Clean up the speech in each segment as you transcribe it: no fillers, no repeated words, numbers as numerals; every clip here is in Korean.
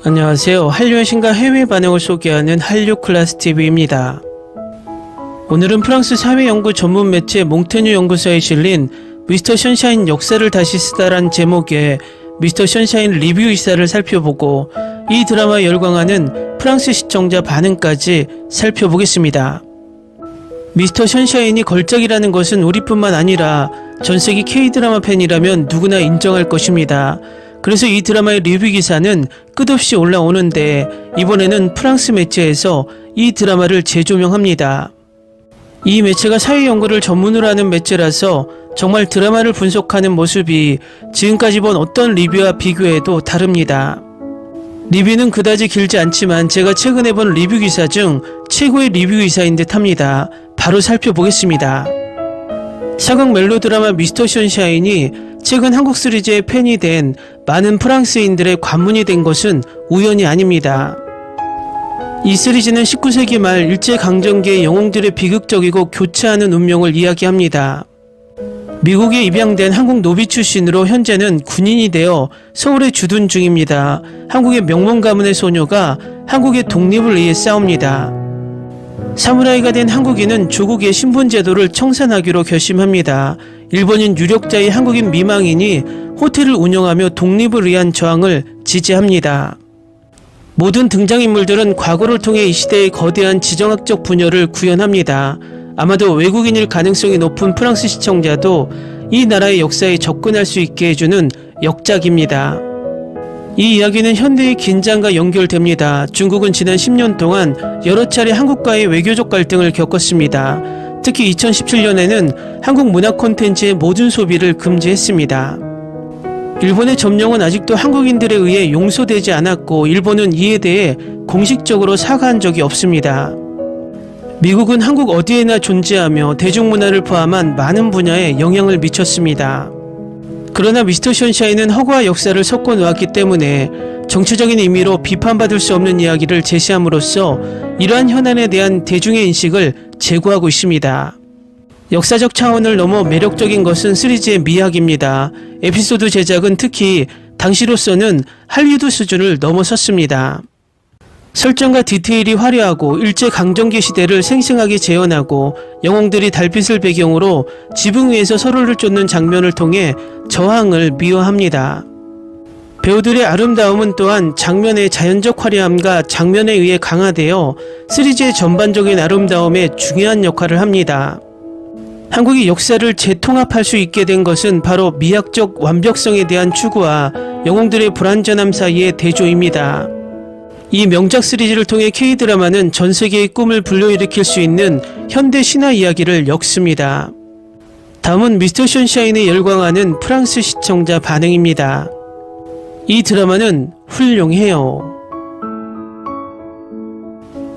안녕하세요. 한류의 신과 해외 반응을 소개하는 한류클래스TV입니다. 오늘은 프랑스 사회연구 전문 매체 몽테뉴 연구소에 실린 미스터 션샤인 역사를 다시 쓰다란 제목의 미스터 션샤인 리뷰 기사를 살펴보고 이 드라마에 열광하는 프랑스 시청자 반응까지 살펴보겠습니다. 미스터 션샤인이 걸작이라는 것은 우리뿐만 아니라 전세계 K-드라마 팬이라면 누구나 인정할 것입니다. 그래서 이 드라마의 리뷰 기사는 끝없이 올라오는데 이번에는 프랑스 매체에서 이 드라마를 재조명합니다. 이 매체가 사회연구를 전문으로 하는 매체라서 정말 드라마를 분석하는 모습이 지금까지 본 어떤 리뷰와 비교해도 다릅니다. 리뷰는 그다지 길지 않지만 제가 최근에 본 리뷰 기사 중 최고의 리뷰 기사인 듯 합니다. 바로 살펴보겠습니다. 사극 멜로드라마 미스터 션샤인이 최근 한국 시리즈의 팬이 된 많은 프랑스인들의 관문이 된 것은 우연이 아닙니다. 이 시리즈는 19세기 말 일제강점기의 영웅들의 비극적이고 교차하는 운명을 이야기합니다. 미국에 입양된 한국 노비 출신으로 현재는 군인이 되어 서울에 주둔 중입니다. 한국의 명문 가문의 소녀가 한국의 독립을 위해 싸웁니다. 사무라이가 된 한국인은 조국의 신분제도를 청산하기로 결심합니다. 일본인 유력자의 한국인 미망인이 호텔을 운영하며 독립을 위한 저항을 지지합니다. 모든 등장인물들은 과거를 통해 이 시대의 거대한 지정학적 분열을 구현합니다. 아마도 외국인일 가능성이 높은 프랑스 시청자도 이 나라의 역사에 접근할 수 있게 해주는 역작입니다. 이 이야기는 현대의 긴장과 연결됩니다. 중국은 지난 10년 동안 여러 차례 한국과의 외교적 갈등을 겪었습니다. 특히 2017년에는 한국 문화 콘텐츠의 모든 소비를 금지했습니다. 일본의 점령은 아직도 한국인들에 의해 용서되지 않았고 일본은 이에 대해 공식적으로 사과한 적이 없습니다. 미국은 한국 어디에나 존재하며 대중문화를 포함한 많은 분야에 영향을 미쳤습니다. 그러나 미스터 션샤인은 허구와 역사를 섞어 놓았기 때문에 정치적인 의미로 비판받을 수 없는 이야기를 제시함으로써 이러한 현안에 대한 대중의 인식을 제고하고 있습니다. 역사적 차원을 넘어 매력적인 것은 시리즈의 미학입니다. 에피소드 제작은 특히 당시로서는 할리우드 수준을 넘어섰습니다. 설정과 디테일이 화려하고 일제강점기 시대를 생생하게 재현하고 영웅들이 달빛을 배경으로 지붕 위에서 서로를 쫓는 장면을 통해 저항을 미화합니다. 배우들의 아름다움은 또한 장면의 자연적 화려함과 장면에 의해 강화되어 시리즈의 전반적인 아름다움에 중요한 역할을 합니다. 한국이 역사를 재통합할 수 있게 된 것은 바로 미학적 완벽성에 대한 추구와 영웅들의 불완전함 사이의 대조입니다. 이 명작 시리즈를 통해 K-드라마는 전 세계의 꿈을 불러일으킬 수 있는 현대 신화 이야기를 엮습니다. 다음은 미스터 션샤인에 열광하는 프랑스 시청자 반응입니다. 이 드라마는 훌륭해요.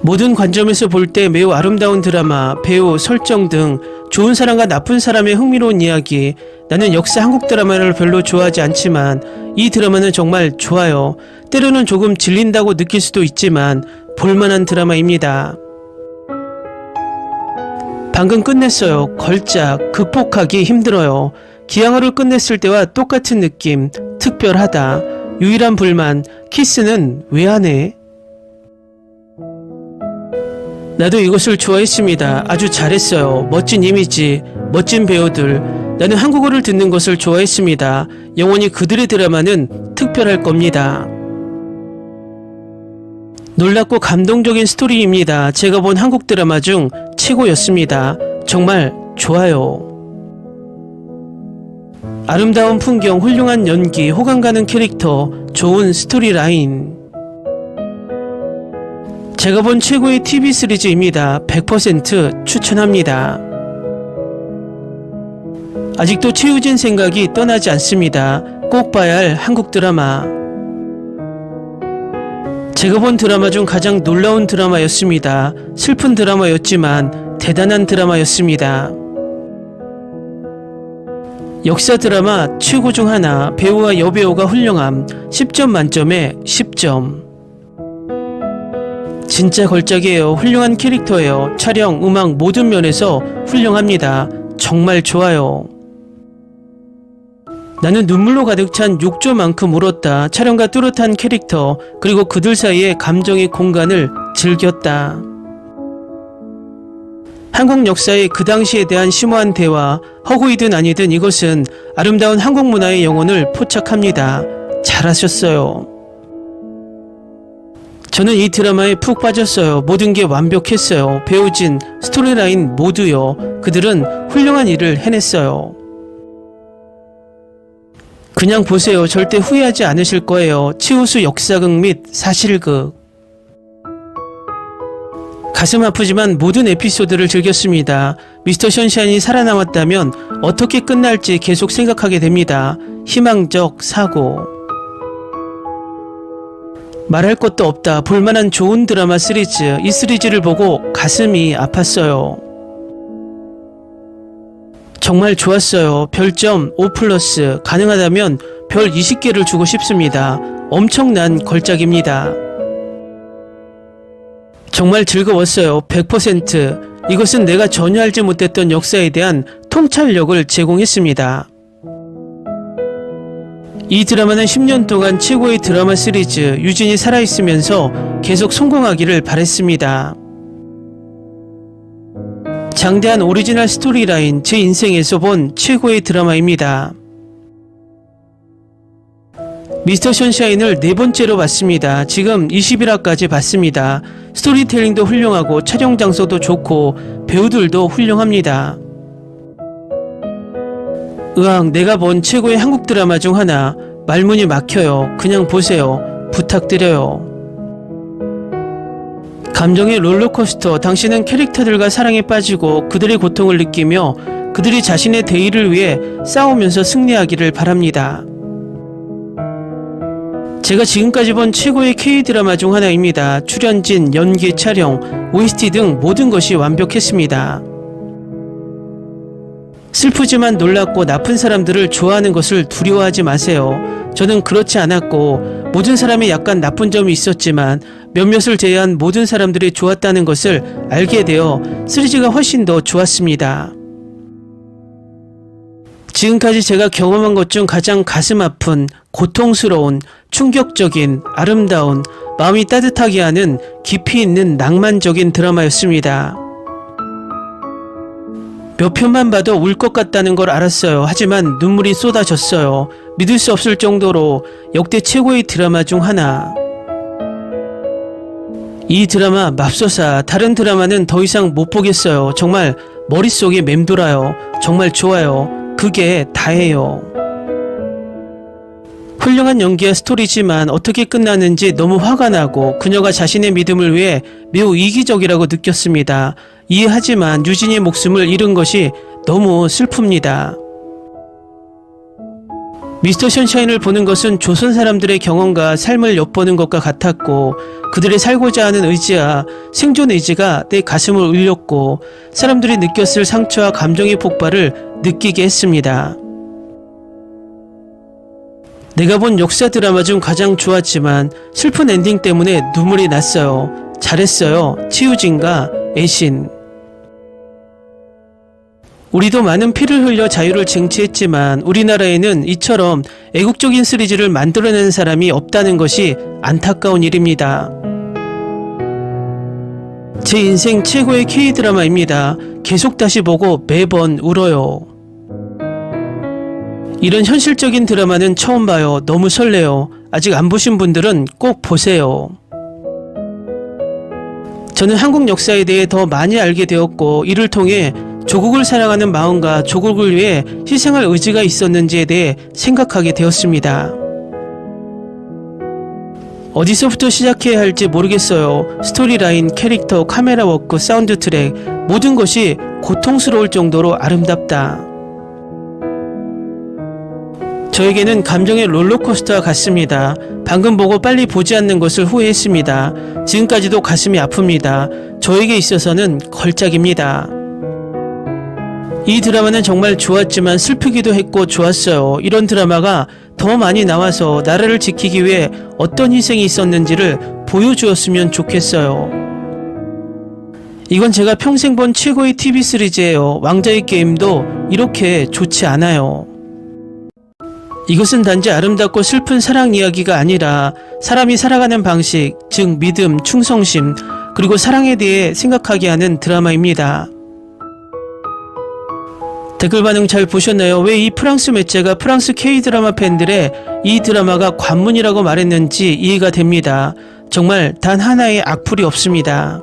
모든 관점에서 볼 때 매우 아름다운 드라마, 배우, 설정 등 좋은 사람과 나쁜 사람의 흥미로운 이야기. 나는 역사 한국 드라마를 별로 좋아하지 않지만 이 드라마는 정말 좋아요. 때로는 조금 질린다고 느낄 수도 있지만 볼만한 드라마입니다. 방금 끝냈어요. 걸작, 극복하기 힘들어요. 기항어를 끝냈을 때와 똑같은 느낌, 특별하다. 유일한 불만, 키스는 왜 안 해? 나도 이것을 좋아했습니다. 아주 잘했어요. 멋진 이미지, 멋진 배우들. 나는 한국어를 듣는 것을 좋아했습니다. 영원히 그들의 드라마는 특별할 겁니다. 놀랍고 감동적인 스토리입니다. 제가 본 한국 드라마 중 최고였습니다. 정말 좋아요. 아름다운 풍경, 훌륭한 연기, 호감 가는 캐릭터, 좋은 스토리 라인. 제가 본 최고의 TV 시리즈입니다. 100% 추천합니다. 아직도 최우진 생각이 떠나지 않습니다. 꼭 봐야 할 한국 드라마. 제가 본 드라마 중 가장 놀라운 드라마였습니다. 슬픈 드라마였지만 대단한 드라마였습니다. 역사 드라마 최고 중 하나, 배우와 여배우가 훌륭함, 10점 만점에 10점. 진짜 걸작이에요. 훌륭한 캐릭터예요. 촬영, 음악 모든 면에서 훌륭합니다. 정말 좋아요. 나는 눈물로 가득 찬 욕조만큼 울었다. 촬영과 뚜렷한 캐릭터, 그리고 그들 사이의 감정의 공간을 즐겼다. 한국 역사의 그 당시에 대한 심오한 대화, 허구이든 아니든 이것은 아름다운 한국 문화의 영혼을 포착합니다. 잘하셨어요. 저는 이 드라마에 푹 빠졌어요. 모든 게 완벽했어요. 배우진, 스토리라인 모두요. 그들은 훌륭한 일을 해냈어요. 그냥 보세요. 절대 후회하지 않으실 거예요. 치우수 역사극 및 사실극. 가슴 아프지만 모든 에피소드를 즐겼습니다. 미스터 션샤인이 살아남았다면 어떻게 끝날지 계속 생각하게 됩니다. 희망적 사고. 말할 것도 없다. 볼만한 좋은 드라마 시리즈. 이 시리즈를 보고 가슴이 아팠어요. 정말 좋았어요. 별점 5+, 가능하다면 별 20개를 주고 싶습니다. 엄청난 걸작입니다. 정말 즐거웠어요. 100%. 이것은 내가 전혀 알지 못했던 역사에 대한 통찰력을 제공했습니다. 이 드라마는 10년 동안 최고의 드라마 시리즈, 유진이 살아있으면서 계속 성공하기를 바랬습니다. 장대한 오리지널 스토리라인, 제 인생에서 본 최고의 드라마입니다. 미스터 션샤인을 4번째로 봤습니다. 지금 21화까지 봤습니다. 스토리텔링도 훌륭하고 촬영 장소도 좋고 배우들도 훌륭합니다. 으앙, 내가 본 최고의 한국 드라마 중 하나. 말문이 막혀요. 그냥 보세요. 부탁드려요. 감정의 롤러코스터. 당신은 캐릭터들과 사랑에 빠지고 그들의 고통을 느끼며 그들이 자신의 대의를 위해 싸우면서 승리하기를 바랍니다. 제가 지금까지 본 최고의 K-드라마 중 하나입니다. 출연진, 연기, 촬영, OST 등 모든 것이 완벽했습니다. 슬프지만 놀랍고 나쁜 사람들을 좋아하는 것을 두려워하지 마세요. 저는 그렇지 않았고 모든 사람이 약간 나쁜 점이 있었지만 몇몇을 제외한 모든 사람들이 좋았다는 것을 알게 되어 시리즈가 훨씬 더 좋았습니다. 지금까지 제가 경험한 것 중 가장 가슴 아픈, 고통스러운, 충격적인, 아름다운, 마음이 따뜻하게 하는 깊이 있는 낭만적인 드라마였습니다. 몇 편만 봐도 울 것 같다는 걸 알았어요. 하지만 눈물이 쏟아졌어요. 믿을 수 없을 정도로 역대 최고의 드라마 중 하나. 이 드라마 맙소사. 다른 드라마는 더 이상 못 보겠어요. 정말 머릿속이 맴돌아요. 정말 좋아요. 그게 다예요. 훌륭한 연기와 스토리지만 어떻게 끝나는지 너무 화가 나고 그녀가 자신의 믿음을 위해 매우 이기적이라고 느꼈습니다. 이해하지만 유진이의 목숨을 잃은 것이 너무 슬픕니다. 미스터 션샤인을 보는 것은 조선 사람들의 경험과 삶을 엿보는 것과 같았고 그들의 살고자 하는 의지와 생존 의지가 내 가슴을 울렸고 사람들이 느꼈을 상처와 감정의 폭발을 느끼게 했습니다. 내가 본 역사 드라마 중 가장 좋았지만 슬픈 엔딩 때문에 눈물이 났어요. 잘했어요. 치유진과 애신. 우리도 많은 피를 흘려 자유를 쟁취했지만 우리나라에는 이처럼 애국적인 시리즈를 만들어내는 사람이 없다는 것이 안타까운 일입니다. 제 인생 최고의 K-드라마입니다. 계속 다시 보고 매번 울어요. 이런 현실적인 드라마는 처음 봐요. 너무 설레요. 아직 안 보신 분들은 꼭 보세요. 저는 한국 역사에 대해 더 많이 알게 되었고 이를 통해 조국을 사랑하는 마음과 조국을 위해 희생할 의지가 있었는지에 대해 생각하게 되었습니다. 어디서부터 시작해야 할지 모르겠어요. 스토리라인, 캐릭터, 카메라 워크, 사운드 트랙 모든 것이 고통스러울 정도로 아름답다. 저에게는 감정의 롤러코스터와 같습니다. 방금 보고 빨리 보지 않는 것을 후회했습니다. 지금까지도 가슴이 아픕니다. 저에게 있어서는 걸작입니다. 이 드라마는 정말 좋았지만 슬프기도 했고 좋았어요. 이런 드라마가 더 많이 나와서 나라를 지키기 위해 어떤 희생이 있었는지를 보여주었으면 좋겠어요. 이건 제가 평생 본 최고의 TV 시리즈예요. 왕자의 게임도 이렇게 좋지 않아요. 이것은 단지 아름답고 슬픈 사랑 이야기가 아니라 사람이 살아가는 방식, 즉 믿음, 충성심, 그리고 사랑에 대해 생각하게 하는 드라마입니다. 댓글 반응 잘 보셨나요? 왜 이 프랑스 매체가 프랑스 K-드라마 팬들의 이 드라마가 관문이라고 말했는지 이해가 됩니다. 정말 단 하나의 악플이 없습니다.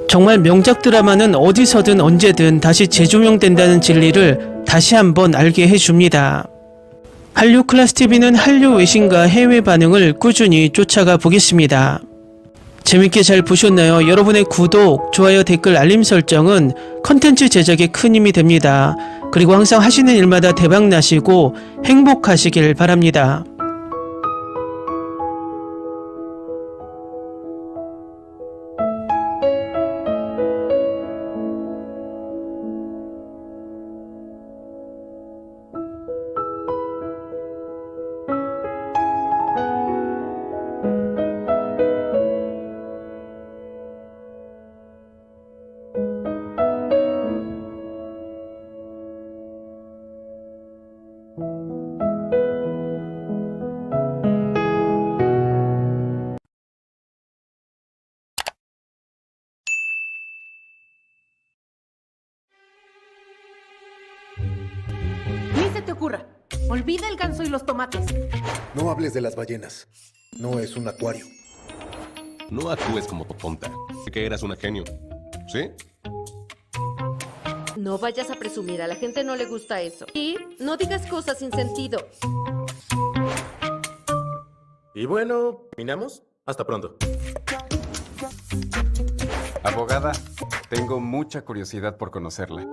정말 명작 드라마는 어디서든 언제든 다시 재조명된다는 진리를 다시 한번 알게 해줍니다. 한류 클래스TV는 한류 외신과 해외 반응을 꾸준히 쫓아가 보겠습니다. 재밌게 잘 보셨나요? 여러분의 구독, 좋아요, 댓글, 알림 설정은 컨텐츠 제작에 큰 힘이 됩니다. 그리고 항상 하시는 일마다 대박 나시고 행복하시길 바랍니다. Ni se te ocurra. Olvida el ganso y los tomates. No hables de las ballenas. No es un acuario. No actúes como tonta. Que eras una genio. ¿Sí? No vayas a presumir, a la gente no le gusta eso. Y no digas cosas sin sentido. Y bueno, ¿terminamos? Hasta pronto. Abogada, tengo mucha curiosidad por conocerla.